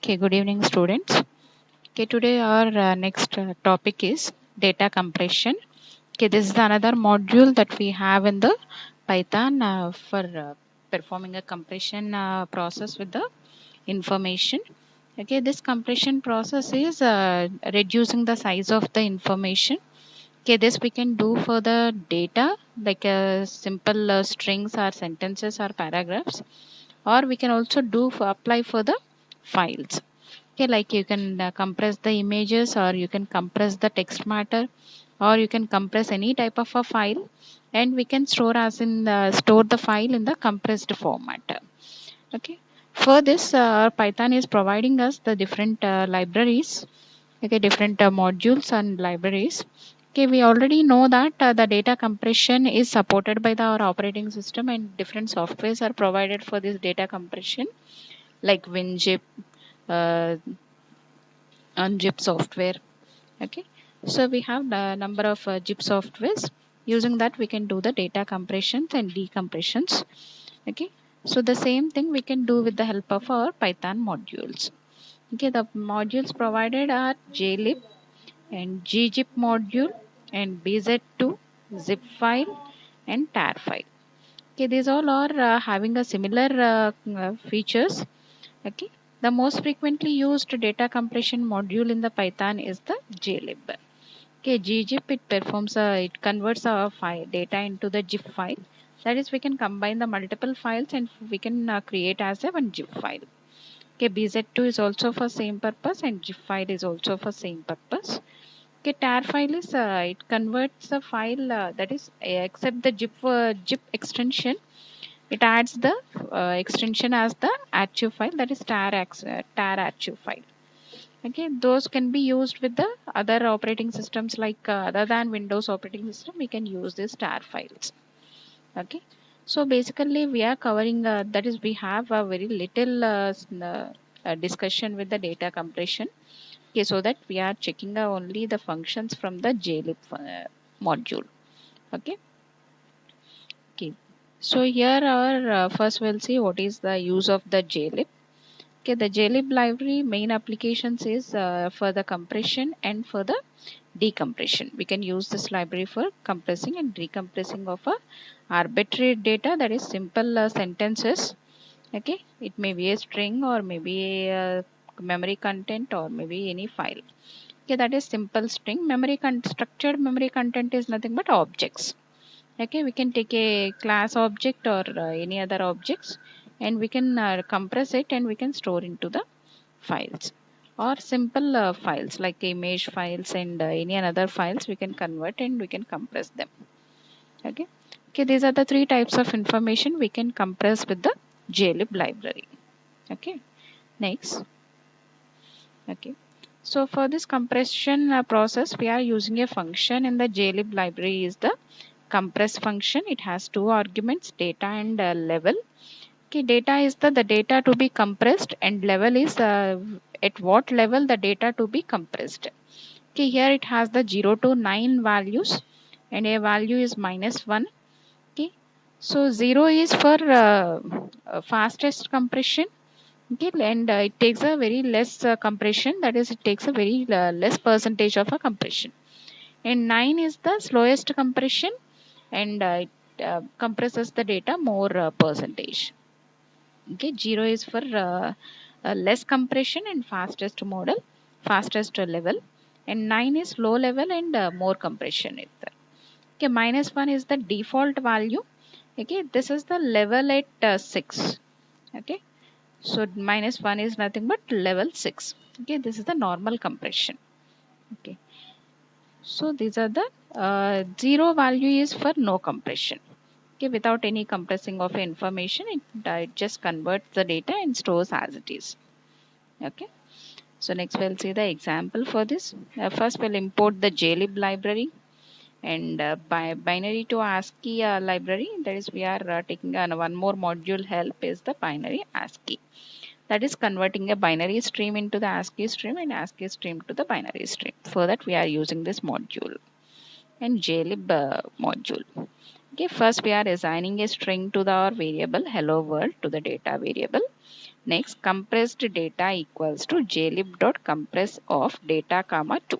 Okay, good evening, students. Okay, today our next topic is data compression. Okay, this is another module that we have in the Python for performing a compression process with the information. Okay, this compression process is reducing the size of the information. Okay, this we can do for the data like simple strings or sentences or paragraphs, or we can also do for apply for the files. Okay, like you can compress the images, or you can compress the text matter, or you can compress any type of a file, and we can store the file in the compressed format. Okay, for this Python is providing us the different libraries. Okay, different modules and libraries. Okay, we already know that the data compression is supported by our operating system, and different softwares are provided for this data compression like WinZip, uh, unzip software. Okay, so we have the number of zip softwares. Using that we can do the data compressions and decompressions. Okay, so the same thing we can do with the help of our Python modules. Okay, the modules provided are JLib and gzip module and bz2, zip file, and tar file. Okay, these all are having a similar features. Okay, the most frequently used data compression module in the Python is the JLib. Okay, gzip, it converts our file data into the zip file. That is, we can combine the multiple files and we can create as a one zip file. Okay, bz2 is also for same purpose, and zip file is also for same purpose. Okay, tar file is it converts the file that is except the zip extension. It adds the extension as the archive file, that is tar archive file. Okay, those can be used with the other operating systems, like other than Windows operating system we can use these tar files. Okay, so basically we are covering that is, we have a very little discussion with the data compression. Okay, so that we are checking only the functions from the JLib module. Okay. Okay, so here our first we'll see what is the use of the JLib. Okay, the JLib library main applications is for the compression and for the decompression. We can use this library for compressing and decompressing of a arbitrary data, that is simple sentences. Okay, it may be a string, or maybe a memory content, or maybe any file. Okay, that is simple string. Structured memory content is nothing but objects. Okay, we can take a class object or any other objects, and we can compress it and we can store into the files, or simple files like image files and any other files we can convert and we can compress them. Okay, okay, these are the three types of information we can compress with the JLib library. Okay, next. Okay, so for this compression process we are using a function in the JLib library, is the compress function. It has two arguments, data and level. Okay, data is the data to be compressed, and level is at what level the data to be compressed. Okay, here it has the 0 to 9 values, and a value is -1. Okay, so 0 is for fastest compression. Okay, and it takes a very less compression, that is, it takes a very less percentage of a compression. And 9 is the slowest compression, and it compresses the data more percentage. Okay, 0 is for less compression and fastest model, fastest level, and 9 is low level and more compression. Okay, -1 is the default value. Okay, this is the level at 6. Okay, so -1 is nothing but level 6. Okay, this is the normal compression. Okay, so these are the 0 value is for no compression. Okay, without any compressing of information, it just converts the data and stores as it is. Okay, so next we'll see the example for this. First we'll import the JLib library, and by binary to ASCII library, that is, we are taking one more module help is the binary ASCII, that is converting a binary stream into the ASCII stream and ASCII stream to the binary stream. For that we are using this module and JLib module. Okay, first we are assigning a string to our variable hello world to the data variable. Next, compressed data equals to jlib.compress of data comma 2.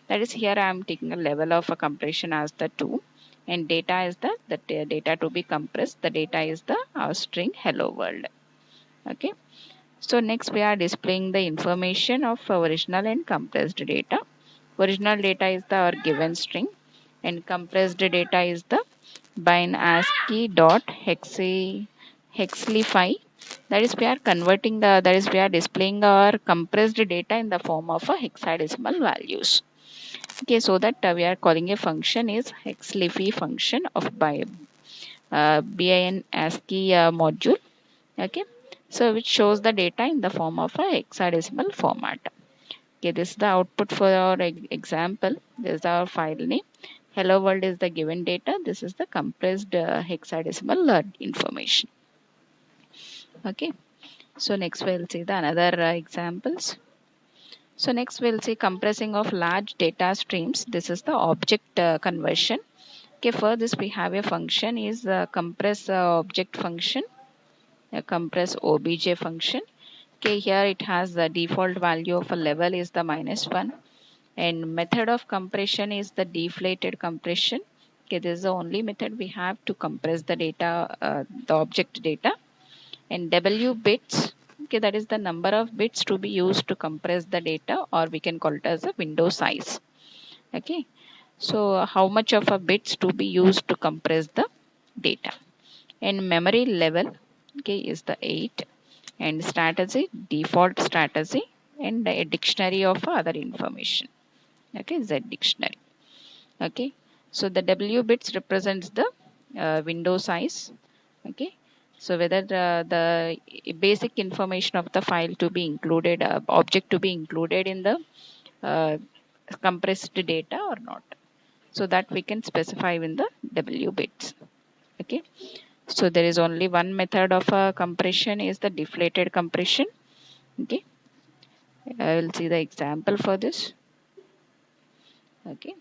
That is, here I am taking a level of a compression as the 2, and data is the data to be compressed. The data is the string hello world. Okay. So next we are displaying the information of original and compressed data. Original data is the our given string, and compressed data is the bind ASCII dot hexlify. That is, we are converting that is, we are displaying our compressed data in the form of a hexadecimal values. Okay, so that we are calling a function is hexlify function of bin ASCII module. Okay, so which shows the data in the form of a hexadecimal format. Okay, this is the output for our example. This is our file name. Hello world is the given data. This is the compressed hexadecimal information. Okay, so next we'll see the another examples. So next we'll see compressing of large data streams. This is the object conversion. Okay, for this we have a function is compress object function, a compress obj function. Okay, here it has the default value of a level is the -1, and method of compression is the deflated compression. Okay, this is the only method we have to compress the data, the object data. And W bits, okay, that is the number of bits to be used to compress the data, or we can call it as a window size. Okay, so how much of a bits to be used to compress the data. And memory level, okay, is the 8, and strategy, default strategy, and a dictionary of other information. Okay, Z dictionary. Okay, so the W bits represents the window size. Okay, so whether the basic information of the file to be included, object to be included in the uh, compressed data or not, so that we can specify in the W bits. Okay, so there is only one method of compression is the deflated compression. Okay, I will see the example for this. Okay,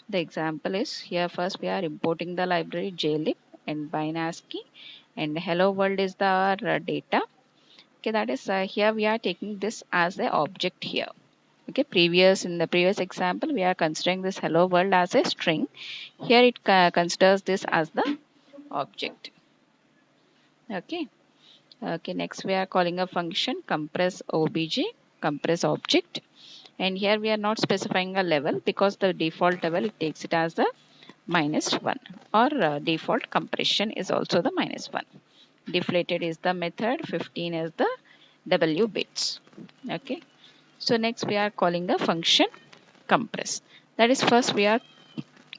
the example is here. First we are importing the library JLib and binascii, and hello world is the data. Okay, that is here we are taking this as the object here. Okay, in the previous example we are considering this hello world as a string. Here it considers this as the object. Okay. Okay, next we are calling a function compress obj, compress object, and here we are not specifying a level because the default level it takes it as the -1, or default compression is also the -1. Deflated is the method, 15 is the W bits. Okay, so next we are calling a function compress. That is, first we are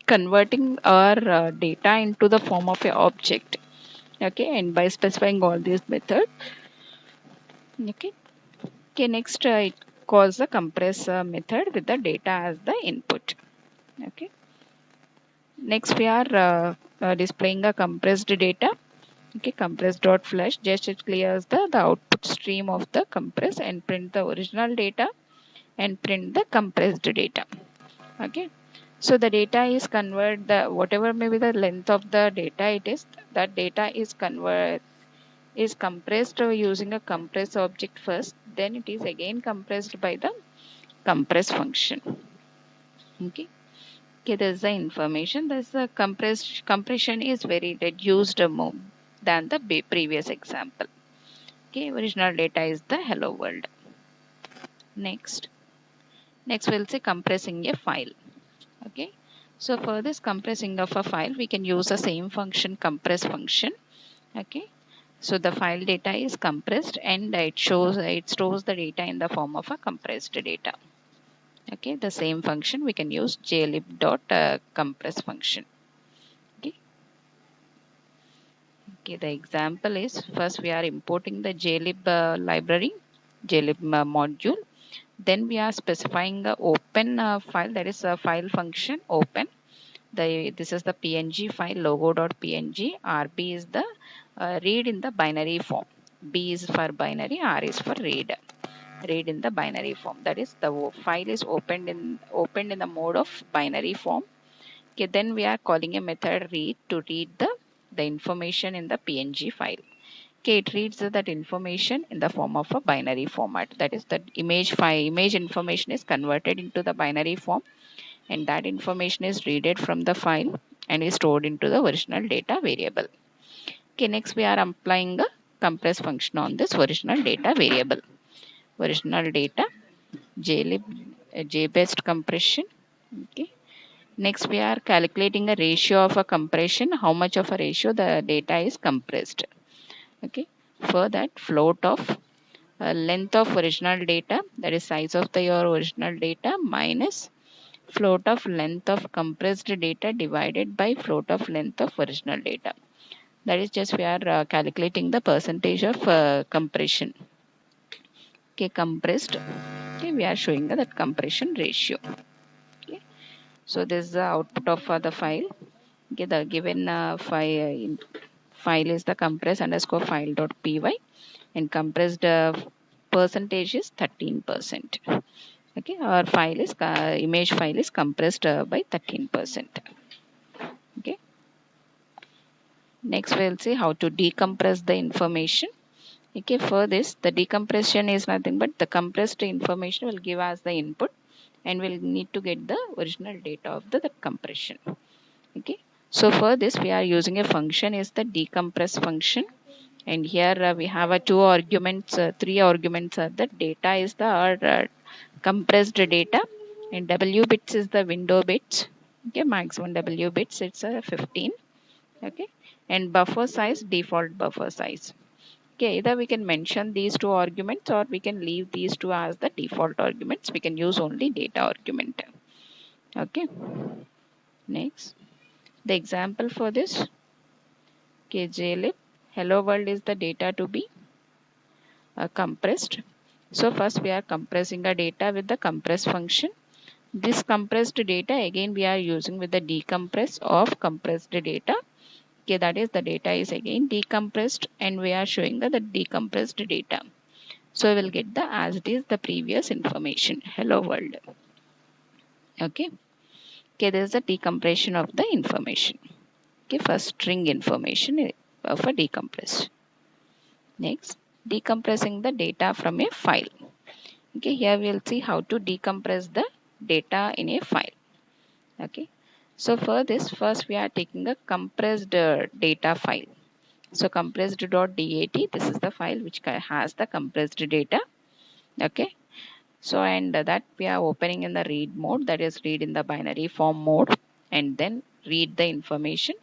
converting our data into the form of a object. Okay, and by specifying all these methods. Okay. Okay, next it calls the compress method with the data as the input. Okay. Next we are displaying a compressed data. Okay, compress.flush just it clears the output stream of the compress and print the original data and print the compressed data. Okay. So the data is convert the whatever may be the length of the data it is, that data is compressed using a compress object first, then it is again compressed by the compress function. Okay, okay, there's the information. There's the compression is very reduced more than the previous example. Okay, original data is the hello world. Next we'll say compressing a file. Okay, so for this compressing of a file we can use the same function, compress function. Okay, so the file data is compressed and it stores the data in the form of a compressed data. Okay, the same function we can use jlib dot compress function. Okay. Okay, the example is first we are importing the jlib library, jlib module. Then we are specifying the open file, that is a file function open. This is the png file logo.png. rb is the read in the binary form. B is for binary, R is for read in the binary form. That is the file is opened in the mode of binary form. Okay, then we are calling a method read to read the information in the png file. Okay, it reads that information in the form of a binary format. That is, that image file, image information is converted into the binary form, and that information is read from the file and is stored into the original data variable. Okay, next we are applying a compress function on this original data variable. Original data, JLib, JBEST compression. Okay. Next we are calculating a ratio of a compression, how much of a ratio the data is compressed. Okay. For that, float of length of original data, that is size of your original data, minus float of length of compressed data divided by float of length of original data. That is just we are calculating the percentage of compression. Okay, compressed. Okay, we are showing that compression ratio. Okay, so this is the output of the file. Okay, the given file is the compress underscore file dot py, and compressed percentage is 13%. Okay, our file is image file is compressed by 13%. Okay, next we'll see how to decompress the information. Okay, for this, the decompression is nothing but the compressed information will give us the input, and we'll need to get the original data of the compression. Okay, so for this we are using a function is the decompress function, and here we have a two arguments, three arguments. The data is the compressed data, and W bits is the window bits. Okay, maximum W bits it's 15. Okay, and buffer size, default buffer size. Okay, either we can mention these two arguments or we can leave these two as the default arguments. We can use only data argument. Okay, next the example for this. Okay, JLib hello world is the data to be compressed. So first we are compressing the data with the compress function. This compressed data again we are using with the decompress of compressed data. Okay, that is the data is again decompressed, and we are showing the decompressed data. So we will get the as it is the previous information, hello world. Okay. Okay, there is a decompression of the information. Okay, first string information of a decompressed. Next, decompressing the data from a file. Okay, here we will see how to decompress the data in a file. Okay, so for this, first we are taking a compressed data file. So compressed.dat, this is the file which has the compressed data. Okay, so and that we are opening in the read mode, that is read in the binary form mode, and then read the information.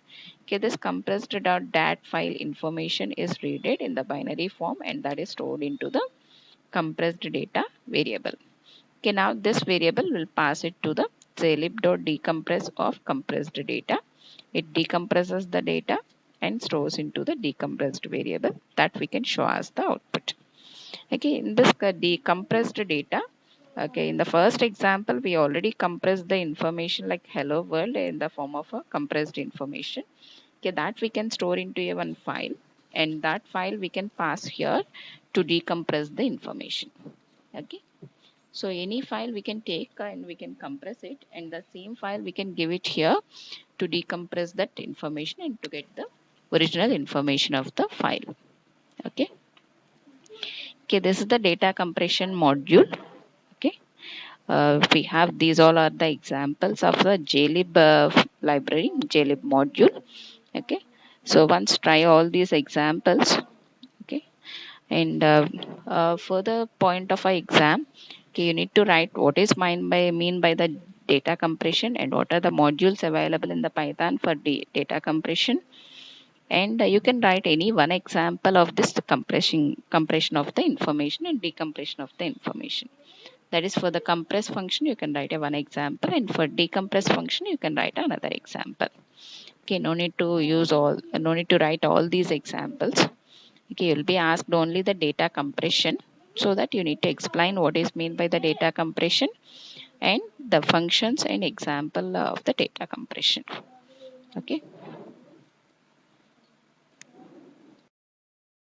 Okay, this compressed.dat file information is readed in the binary form, and that is stored into the compressed data variable. Okay, now this variable will pass it to the JLib.decompress of compressed data. It decompresses the data and stores into the decompressed variable that we can show as the output. Okay, in this decompressed data, okay, in the first example, we already compressed the information like hello world in the form of a compressed information. Okay, that we can store into a one file, and that file we can pass here to decompress the information. Okay, so any file we can take and we can compress it, and the same file we can give it here to decompress that information and to get the original information of the file. Okay. Okay, this is the data compression module. Okay, we have these all are the examples of the JLib library, JLib module. Okay, so once try all these examples. Okay, and for the point of a exam, okay, you need to write what is mean by the data compression and what are the modules available in the Python for the data compression, and you can write any one example of this compression of the information and decompression of the information. That is, for the compress function you can write a one example, and for decompress function you can write another example. Okay, no need to write all these examples. Okay, you'll be asked only the data compression, so that you need to explain what is meant by the data compression and the functions and example of the data compression. Okay.